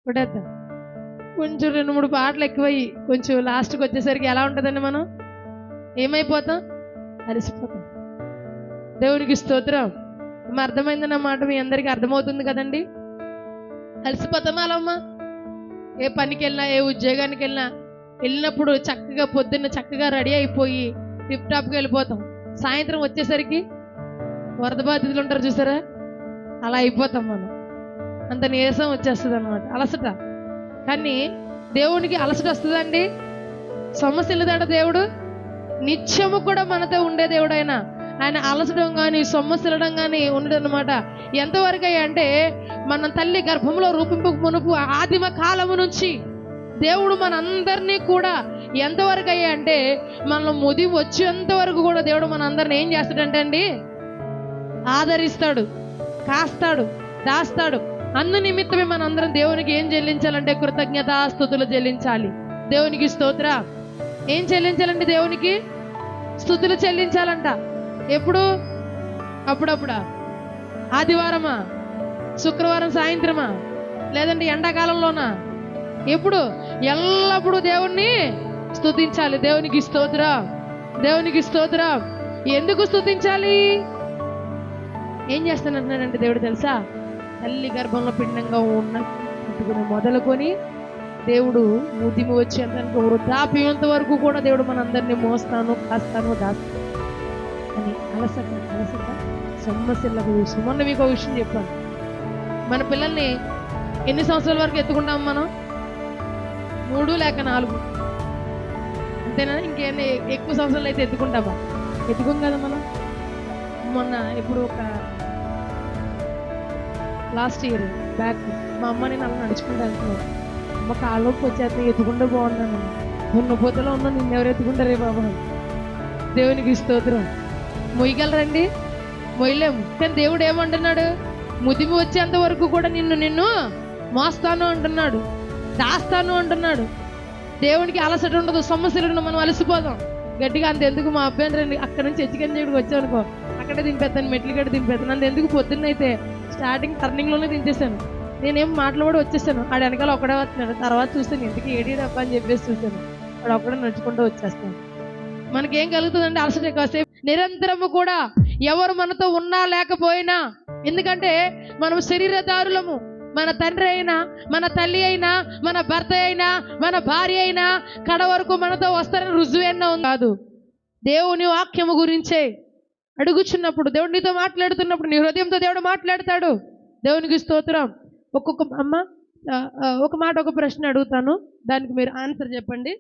కొట్టేద్దాం. కొంచెం 2-3 పాటలు ఎక్కువయ్యి కొంచెం లాస్ట్కి వచ్చేసరికి ఎలా ఉంటుందండి, మనం ఏమైపోతాం? అలసిపోతాం. దేవునికి స్తోత్రం. అర్థమైందన్న మాట మీ అందరికీ అర్థమవుతుంది కదండి. అలసిపోతామా అలమ్మా? ఏ పనికి వెళ్ళినా, ఏ ఉద్యోగానికి వెళ్ళినప్పుడు చక్కగా పొద్దున్న చక్కగా రెడీ అయిపోయి టిప్ టాప్గా వెళ్ళిపోతాం. సాయంత్రం వచ్చేసరికి వరద బాధితులు ఉంటారు చూసారా, అలా అయిపోతాం మనం. అంత నీరసం వచ్చేస్తుంది అనమాట, అలసట. కానీ దేవునికి అలసట వస్తుందండి? సమస్యలదాడ దేవుడు నిత్యము కూడా మనతో ఉండే దేవుడు. ఆయన అలసడం కానీ సొమ్మసిల్లడం కానీ ఉండడు అనమాట. ఎంతవరకు అంటే మన తల్లి గర్భంలో రూపింపక మునుపు ఆదిమ కాలము నుంచి దేవుడు మనందరినీ కూడా ఎంతవరకు అంటే మన ముది వచ్చేంత వరకు కూడా దేవుడు మనందరిని ఏం చేస్తాడంటే అండి, ఆదరిస్తాడు, కాస్తాడు, దాస్తాడు. అందు నిమిత్తమే మనందరం దేవునికి ఏం చెల్లించాలంటే కృతజ్ఞతాస్తుతులు చెల్లించాలి. దేవునికి స్తోత్ర. ఏం చెల్లించాలండి? దేవునికి స్తుతులు చెల్లించాలంట. ఎప్పుడు? అప్పుడప్పుడా? ఆదివారమా? శుక్రవారం సాయంత్రమా? లేదంటే ఎండాకాలంలోనా? ఎప్పుడు? ఎల్లప్పుడూ దేవుణ్ణి స్తుతించాలి. దేవునికి స్తోత్రం, దేవునికి స్తోత్రం. ఎందుకు స్తుతించాలి? ఏం చేస్తానంటున్నాడంటే దేవుడు తెలుసా? తల్లి గర్భంలో పిండంగా ఉన్నట్టుకుని మొదలుకొని దేవుడు ముదిమి వచ్చేంత వృద్ధాప్యంత వరకు కూడా దేవుడు మనందరినీ మోస్తాను, కాస్తాను, దాస్తాను అని అలసట సమస్యలకు. మొన్న మీకు ఒక విషయం చెప్పాను. మన పిల్లల్ని ఎన్ని సంవత్సరాల వరకు ఎత్తుకుంటాం మనం? 3 లేక 4, అంతేనా? ఇంకేమైనా ఎక్కువ సంవత్సరాలు అయితే ఎత్తుకుంటామా? ఎత్తుకోం కదా మనం. మొన్న ఇప్పుడు ఒక లాస్ట్ ఇయర్ బ్యాక్ మా అమ్మ నేను అలా నడుచుకుంటూ వెళ్తున్నాను. అమ్మ కాళ్ళొప్పి వచ్చేస్తే ఎత్తుకుంటూ బాగున్నాను. ఉన్నపోతలో ఉన్నా నిన్నెవరు ఎత్తుకుంటారే బాబా. దేవునికి స్తోత్రం. మొయ్యగలరండి? మొయ్యలేము. కానీ దేవుడు ఏమంటున్నాడు? ముదిమి వచ్చేంత వరకు కూడా నిన్ను మోస్తాను అంటున్నాడు, దాస్తాను అంటున్నాడు. దేవునికి అలసట ఉండదు, సమస్యలు ఉండదు. మనం అలసిపోదాం గట్టిగా. అంత ఎందుకు మా అభ్యంతరం, అక్కడి నుంచి ఎచ్చికెళ్ళి వచ్చామనుకో అక్కడే దింపేస్తాను, మెట్లు గడ్డ దింపేస్తాను. అంత ఎందుకు? పొద్దున్నైతే స్టార్టింగ్ టర్నింగ్లోనే దించేసాను. నేనేం మాట్లాడి వచ్చేసాను. ఆడ వెనకాల ఒకడే వస్తున్నాడు. తర్వాత చూస్తాను ఎందుకు ఏడీడబ్బా అని చెప్పేసి చూశాను. వాడు ఒకడే నడుచుకుంటూ వచ్చేస్తాను. మనకేం కలుగుతుందంటే అలసట కాసేపు. నిరంతరము కూడా ఎవరు మనతో ఉన్నా లేకపోయినా, ఎందుకంటే మనం శరీరదారులము. మన తండ్రి అయినా, మన తల్లి అయినా, మన భర్త అయినా, మన భార్య అయినా కడ వరకు మనతో వస్తారని రుజువేనా కాదు. దేవుని వాక్యము గురించే అడుగుచున్నప్పుడు, దేవుడు నీతో మాట్లాడుతున్నప్పుడు నీ హృదయంతో దేవుడు మాట్లాడతాడు. దేవునికి స్తోత్రం. ఒక్కొక్క అమ్మ ఒక మాట, ఒక ప్రశ్న అడుగుతాను, దానికి మీరు ఆన్సర్ చెప్పండి.